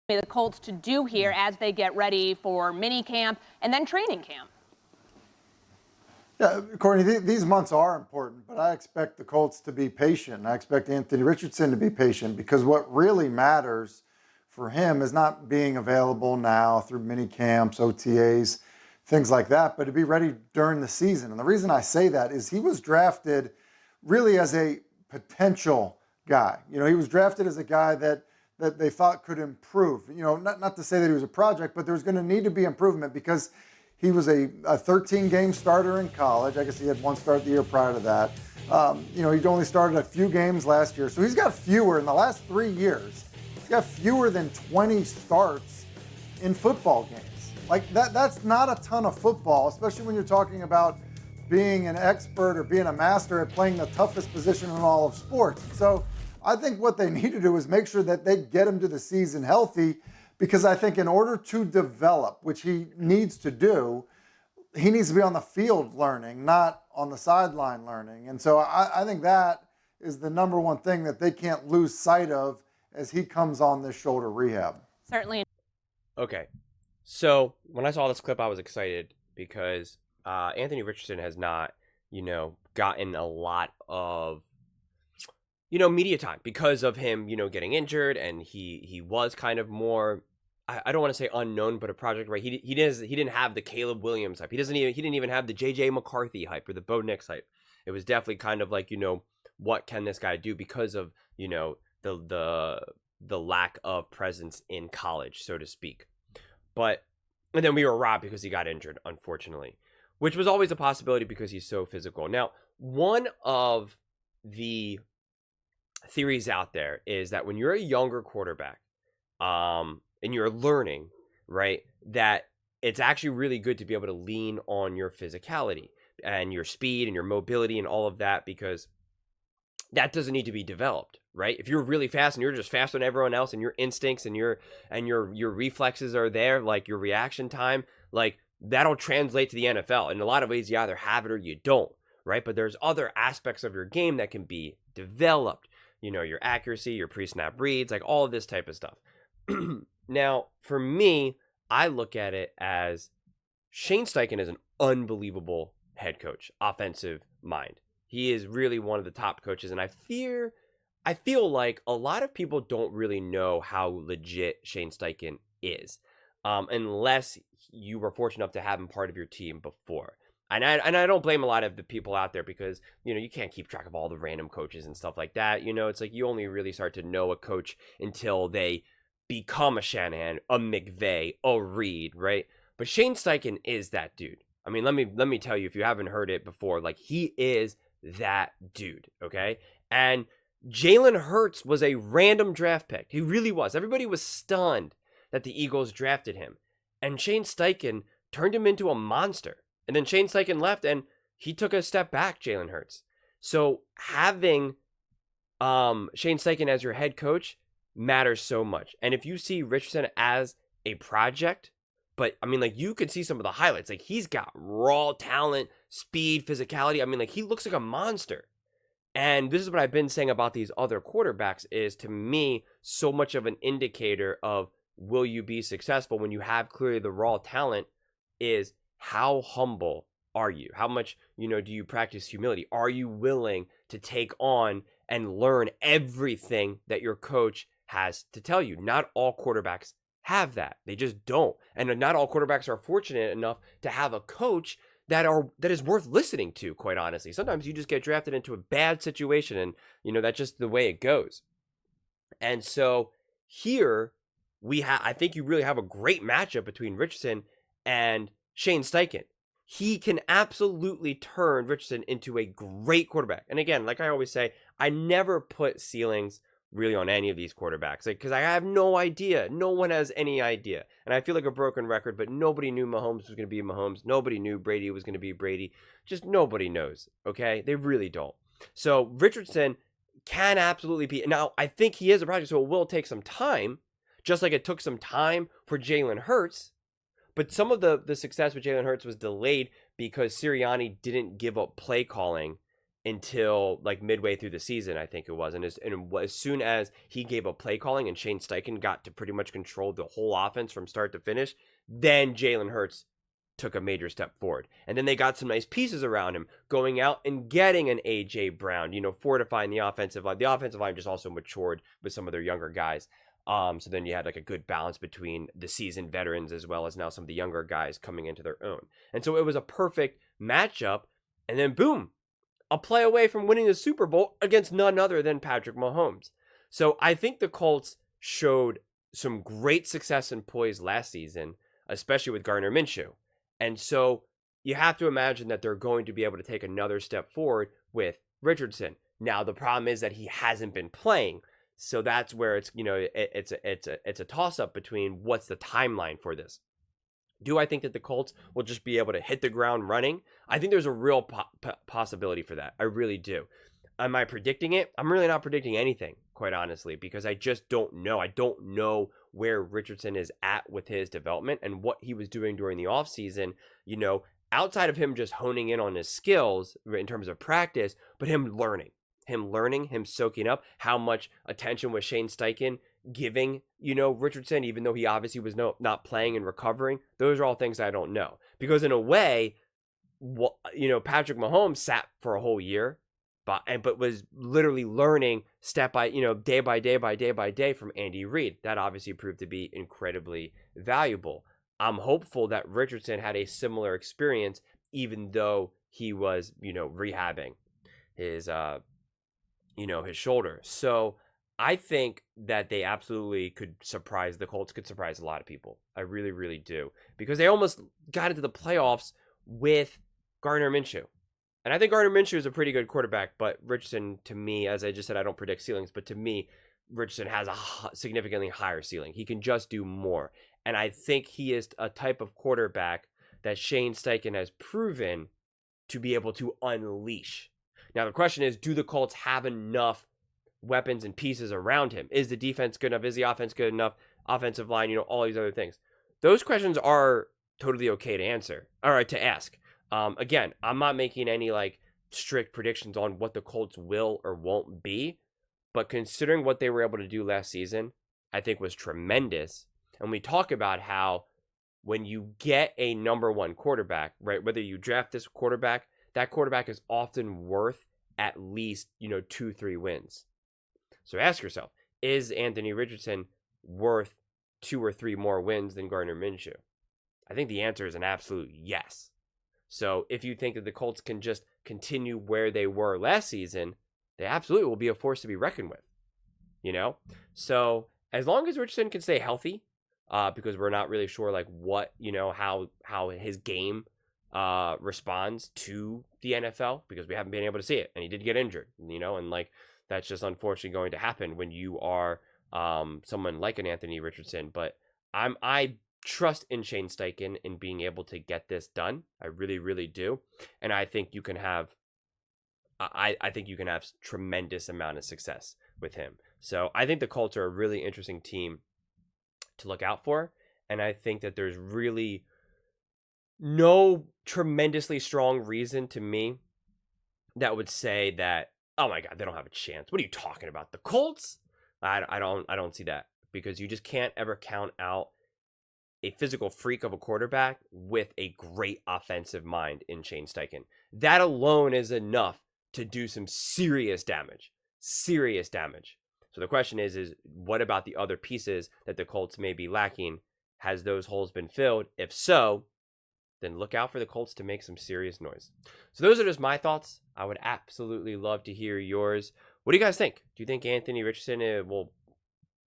the Colts to do here as they get ready for mini camp and then training camp? Yeah, Courtney, these months are important, but I expect the Colts to be patient. I expect Anthony Richardson to be patient because what really matters for him is not being available now through mini camps, OTAs, things like that, but to be ready during the season. And the reason I say that is he was drafted really as a potential guy. You know, he was drafted as a guy that they thought could improve. You know, not to say that he was a project, but there was going to need to be improvement because he was a 13-game starter in college. I guess he had one start the year prior to that. You know, he'd only started a few games last year. So he's got fewer in the last 3 years. He's got fewer than 20 starts in football games. Like that's not a ton of football, especially when you're talking about being an expert or being a master at playing the toughest position in all of sports. So I think what they need to do is make sure that they get him to the season healthy, because I think in order to develop, which he needs to do, he needs to be on the field learning, not on the sideline learning. And so I think that is the number one thing that they can't lose sight of as he comes on this shoulder rehab. Certainly. Okay. So when I saw this clip, I was excited because Anthony Richardson has not, gotten a lot of, media time because of him, getting injured, and he was kind of more, I don't want to say unknown, but a project, right? He didn't have the Caleb Williams hype. He didn't even have the JJ McCarthy hype or the Bo Nix hype. It was definitely kind of like, what can this guy do because of, the lack of presence in college, so to speak. And then we were robbed because he got injured, unfortunately, which was always a possibility because he's so physical. Now, one of the theories out there is that when you're a younger quarterback, and you're learning, right, that it's actually really good to be able to lean on your physicality and your speed and your mobility and all of that, because that doesn't need to be developed, right? If you're really fast and you're just faster than everyone else, and your instincts and your reflexes are there, like your reaction time, like that'll translate to the NFL. In a lot of ways, you either have it or you don't, right? But there's other aspects of your game that can be developed, your accuracy, your pre-snap reads, like all of this type of stuff. Now, for me, I look at it as Shane Steichen is an unbelievable head coach, offensive mind. He is really one of the top coaches, and I feel like a lot of people don't really know how legit Shane Steichen is, unless you were fortunate enough to have him part of your team before. And I don't blame a lot of the people out there because, you can't keep track of all the random coaches and stuff like that. It's like you only really start to know a coach until they become a Shanahan, a McVay, a Reed, right? But Shane Steichen is that dude. I mean, let me tell you, if you haven't heard it before, like, he is that dude, okay? And Jalen Hurts was a random draft pick. He really was. Everybody was stunned that the Eagles drafted him. And Shane Steichen turned him into a monster. And then Shane Steichen left, and he took a step back, Jalen Hurts. So having Shane Steichen as your head coach matters so much. And if you see Richardson as a project, but I mean, like, you could see some of the highlights. Like, he's got raw talent, speed, physicality. I mean, like, he looks like a monster. And this is what I've been saying about these other quarterbacks, is, to me, so much of an indicator of will you be successful when you have clearly the raw talent is how humble are you? How much, do you practice humility? Are you willing to take on and learn everything that your coach has to tell you? Not all quarterbacks have that. They just don't. And not all quarterbacks are fortunate enough to have a coach that is worth listening to, quite honestly. Sometimes you just get drafted into a bad situation, and that's just the way it goes. And so here I think you really have a great matchup between Richardson and Shane Steichen. He can absolutely turn Richardson into a great quarterback. And again, like I always say, I never put ceilings really on any of these quarterbacks, because I have no idea. No one has any idea. And I feel like a broken record, but nobody knew Mahomes was going to be Mahomes. Nobody knew Brady was going to be Brady. Just nobody knows, okay? They really don't. So Richardson can absolutely be. Now, I think he is a project, so it will take some time, just like it took some time for Jalen Hurts. But some of the success with Jalen Hurts was delayed because Sirianni didn't give up play calling until like midway through the season, I think it was. And as soon as he gave up play calling and Shane Steichen got to pretty much control the whole offense from start to finish, then Jalen Hurts took a major step forward. And then they got some nice pieces around him, going out and getting an A.J. Brown, fortifying the offensive line. The offensive line just also matured with some of their younger guys. So then you had like a good balance between the seasoned veterans as well as now some of the younger guys coming into their own. And so it was a perfect matchup. And then boom, a play away from winning the Super Bowl against none other than Patrick Mahomes. So I think the Colts showed some great success and poise last season, especially with Gardner Minshew. And so you have to imagine that they're going to be able to take another step forward with Richardson. Now, the problem is that he hasn't been playing. So that's where it's a toss-up between what's the timeline for this. Do I think that the Colts will just be able to hit the ground running? I think there's a real possibility for that. I really do. Am I predicting it? I'm really not predicting anything, quite honestly, because I just don't know. I don't know where Richardson is at with his development and what he was doing during the offseason, outside of him just honing in on his skills in terms of practice, but him learning, him soaking up. How much attention was Shane Steichen giving, Richardson, even though he obviously was not playing and recovering? Those are all things I don't know. Because in a way, Patrick Mahomes sat for a whole year, but was literally learning step by, day by day from Andy Reid. That obviously proved to be incredibly valuable. I'm hopeful that Richardson had a similar experience, even though he was, rehabbing his, his shoulder. So I think that they absolutely could surprise, the Colts could surprise a lot of people. I really, really do. Because they almost got into the playoffs with Gardner Minshew. And I think Gardner Minshew is a pretty good quarterback, but Richardson, to me, as I just said, I don't predict ceilings, but to me, Richardson has a significantly higher ceiling. He can just do more. And I think he is a type of quarterback that Shane Steichen has proven to be able to unleash. Now, the question is, do the Colts have enough weapons and pieces around him? Is the defense good enough? Is the offense good enough? Offensive line, all these other things. Those questions are totally okay to answer, or to ask. Again, I'm not making any strict predictions on what the Colts will or won't be, but considering what they were able to do last season, I think was tremendous. And we talk about how when you get a number one quarterback, right, whether you draft this quarterback, that quarterback is often worth at least, 2-3 wins. So ask yourself, is Anthony Richardson worth 2 or 3 more wins than Gardner Minshew? I think the answer is an absolute yes. So if you think that the Colts can just continue where they were last season, they absolutely will be a force to be reckoned with, So as long as Richardson can stay healthy, because we're not really sure what, how his game responds to the NFL, because we haven't been able to see it, and he did get injured, and that's just unfortunately going to happen when you are someone like an Anthony Richardson. But I trust in Shane Steichen in being able to get this done. I really, really do. And I think you can have I think you can have tremendous amount of success with him. So I think the Colts are a really interesting team to look out for. And I think that there's really no tremendously strong reason to me that would say that, oh my God, they don't have a chance. What are you talking about? The Colts? I don't see that, because you just can't ever count out a physical freak of a quarterback with a great offensive mind in Shane Steichen. That alone is enough to do some serious damage. Serious damage. So the question is what about the other pieces that the Colts may be lacking? Has those holes been filled? If so, then look out for the Colts to make some serious noise. So those are just my thoughts. I would absolutely love to hear yours. What do you guys think? Do you think Anthony Richardson will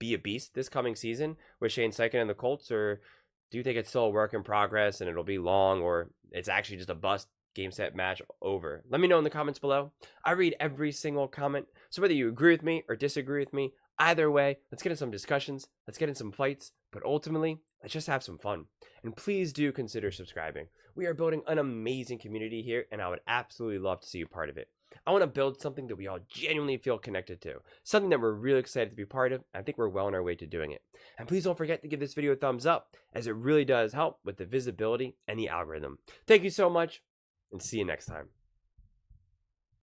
be a beast this coming season with Shane Steichen and the Colts, or do you think it's still a work in progress and it'll be long, or it's actually just a bust, game, set, match, over? Let me know in the comments below. I read every single comment. So whether you agree with me or disagree with me, either way, let's get in some discussions. Let's get in some fights. But ultimately, let's just have some fun. And please do consider subscribing. We are building an amazing community here, and I would absolutely love to see you part of it. I want to build something that we all genuinely feel connected to. Something that we're really excited to be part of. I think we're well on our way to doing it. And please don't forget to give this video a thumbs up, as it really does help with the visibility and the algorithm. Thank you so much, and see you next time.